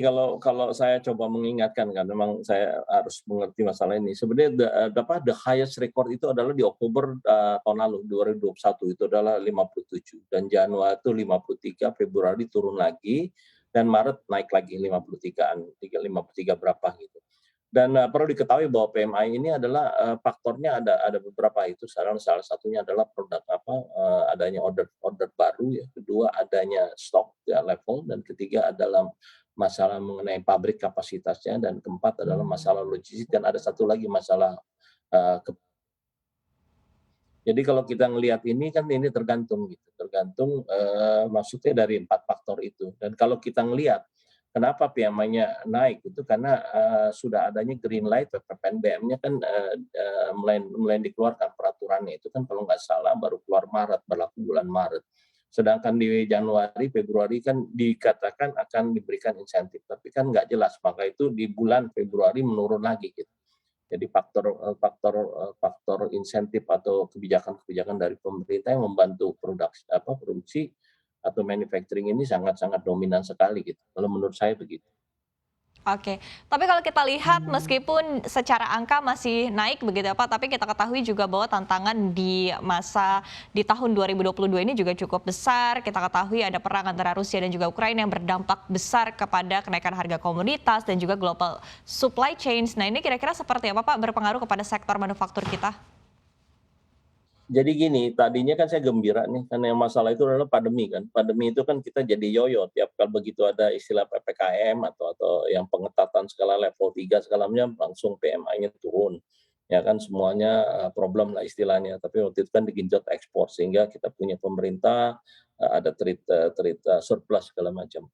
Kalau kalau saya coba mengingatkan kan memang saya harus mengerti masalah ini. Sebenarnya the highest record itu adalah di Oktober, tahun lalu 2021 itu adalah 57 dan Januari itu 53, Februari turun lagi, dan Maret naik lagi 53-an, 53 berapa gitu. Dan, perlu diketahui bahwa PMI ini adalah, faktornya ada beberapa itu salah satunya adalah produk apa, adanya order order baru ya, kedua adanya stok ya level, dan ketiga adalah masalah mengenai pabrik kapasitasnya, dan keempat adalah masalah logistik, dan ada satu lagi masalah, eee, kep jadi kalau kita ngelihat ini kan ini tergantung gitu, tergantung, maksudnya dari 4 faktor itu. Dan kalau kita ngelihat kenapa PMI-nya naik itu karena, sudah adanya green light PPNBM-nya kan, mulai mulai dikeluarkan peraturannya itu kan kalau nggak salah baru keluar Maret, berlaku bulan Maret. Sedangkan di Januari, Februari kan dikatakan akan diberikan insentif, tapi kan nggak jelas, maka itu di bulan Februari menurun lagi gitu. Jadi faktor insentif atau kebijakan-kebijakan dari pemerintah yang membantu produksi atau manufacturing ini sangat-sangat dominan sekali gitu, kalau menurut saya begitu. Oke, tapi kalau kita lihat meskipun secara angka masih naik begitu ya Pak, tapi kita ketahui juga bahwa tantangan di tahun 2022 ini juga cukup besar. Kita ketahui ada perang antara Rusia dan juga Ukraina yang berdampak besar kepada kenaikan harga komoditas dan juga global supply chains. Nah, ini kira-kira seperti apa Pak berpengaruh kepada sektor manufaktur kita? Jadi gini, tadinya kan saya gembira nih, karena yang masalah itu adalah pandemi kan. Pandemi itu kan kita jadi yoyo, tiap kali begitu ada istilah PPKM atau yang pengetatan skala level 3 segala macam, langsung PMI-nya turun. Ya kan semuanya, problem lah istilahnya, tapi waktu itu kan digenjot ekspor, sehingga kita punya pemerintah, ada trade surplus segala macam.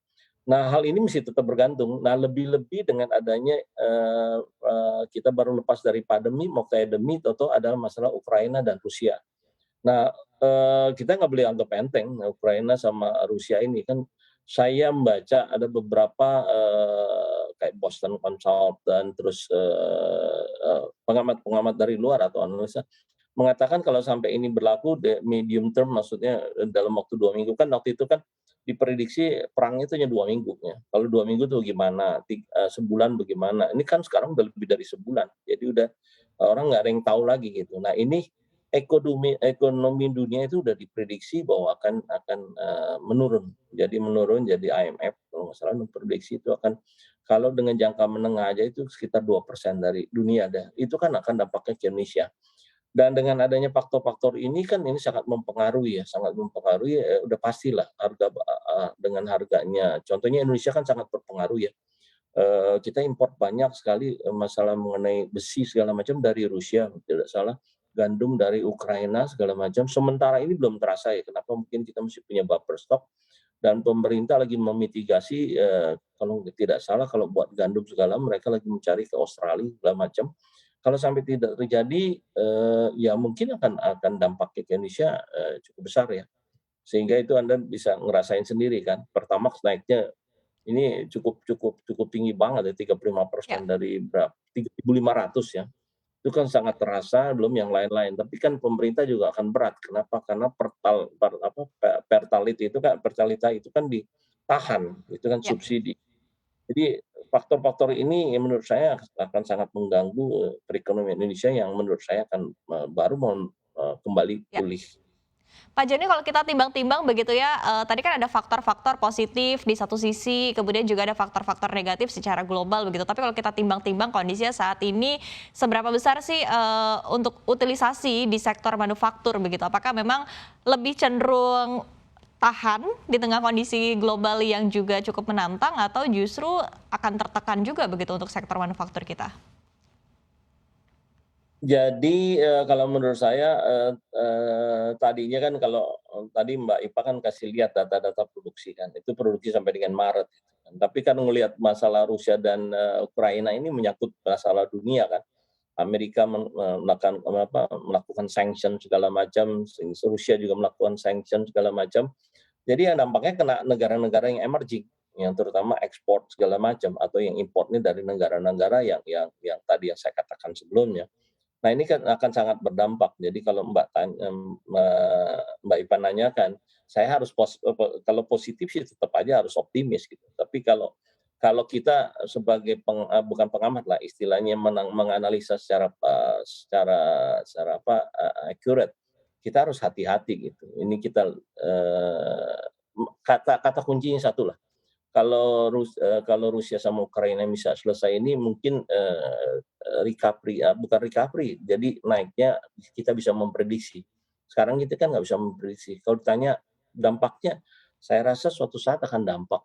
Nah, hal ini mesti tetap bergantung. Nah, lebih-lebih dengan adanya, kita baru lepas dari pandemi, mau ke endemi, tahu-tahu ada masalah Ukraina dan Rusia. Nah, kita nggak boleh anggap enteng, Ukraina sama Rusia ini kan saya membaca ada beberapa, kayak Boston Consultant, terus, pengamat-pengamat dari luar atau analisa mengatakan kalau sampai ini berlaku medium term, maksudnya, dalam waktu 2 minggu, kan waktu itu kan diprediksi perangnya itu hanya 2 minggu ya. Kalau 2 minggu tuh gimana, sebulan bagaimana, ini kan sekarang udah lebih dari sebulan. Jadi udah, orang nggak ada yang tahu lagi gitu. Nah, ini ekonomi ekonomi dunia itu udah diprediksi bahwa akan, menurun. Jadi menurun, jadi IMF kalau nggak salah memprediksi itu akan, kalau dengan jangka menengah aja itu sekitar 2% dari dunia dah, itu kan akan dampaknya ke Indonesia. Dan dengan adanya faktor-faktor ini kan ini sangat mempengaruhi, udah pastilah dengan harganya. Contohnya Indonesia kan sangat berpengaruh ya, kita import banyak sekali, masalah mengenai besi segala macam dari Rusia tidak salah, gandum dari Ukraina segala macam, sementara ini belum terasa ya, kenapa mungkin kita masih punya buffer stock, dan pemerintah lagi memitigasi, kalau tidak salah kalau buat gandum segala mereka lagi mencari ke Australia segala macam. Kalau sampai tidak terjadi, ya mungkin akan dampaknya ke Indonesia, cukup besar ya. Sehingga itu Anda bisa ngerasain sendiri kan, Pertamax naiknya ini cukup cukup cukup tinggi banget ya, Ya. 35% dari 3.500 ya. Itu kan sangat terasa, belum yang lain-lain. Tapi kan pemerintah juga akan berat, kenapa? Karena Pertalite itu kan ditahan, itu kan Ya. subsidi. Jadi faktor-faktor ini yang menurut saya akan sangat mengganggu, perekonomian Indonesia yang menurut saya akan, baru mau, kembali Ya. pulih. Pak Joni kalau kita timbang-timbang begitu ya, tadi kan ada faktor-faktor positif di satu sisi, kemudian juga ada faktor-faktor negatif secara global begitu. Tapi kalau kita timbang-timbang kondisinya saat ini, seberapa besar sih, untuk utilisasi di sektor manufaktur begitu? Apakah memang lebih cenderung tahan di tengah kondisi global yang juga cukup menantang atau justru akan tertekan juga begitu untuk sektor manufaktur kita? Jadi, kalau menurut saya, tadinya kan kalau, tadi Mbak Ipa kan kasih lihat data-data produksi kan, itu produksi sampai dengan Maret gitu kan. Tapi kan ngelihat masalah Rusia dan, Ukraina ini menyangkut masalah dunia kan. Amerika melakukan sanction segala macam, Rusia juga melakukan sanction segala macam. Jadi yang dampaknya kena negara-negara yang emerging, yang terutama ekspor segala macam atau yang importnya dari negara-negara yang tadi yang saya katakan sebelumnya. Nah, ini kan akan sangat berdampak. Jadi kalau Mbak Ipa nanyakan, saya harus kalau positif sih tetap aja harus optimis gitu. Tapi kalau kalau kita sebagai bukan pengamat lah istilahnya menganalisa secara accurate, kita harus hati-hati gitu. Ini kita, kata kata kuncinya satu lah, kalau Rusia sama Ukraina bisa selesai ini mungkin, recovery, bukan recovery, jadi naiknya kita bisa memprediksi. Sekarang kita kan nggak bisa memprediksi. Kalau ditanya dampaknya, saya rasa suatu saat akan dampak.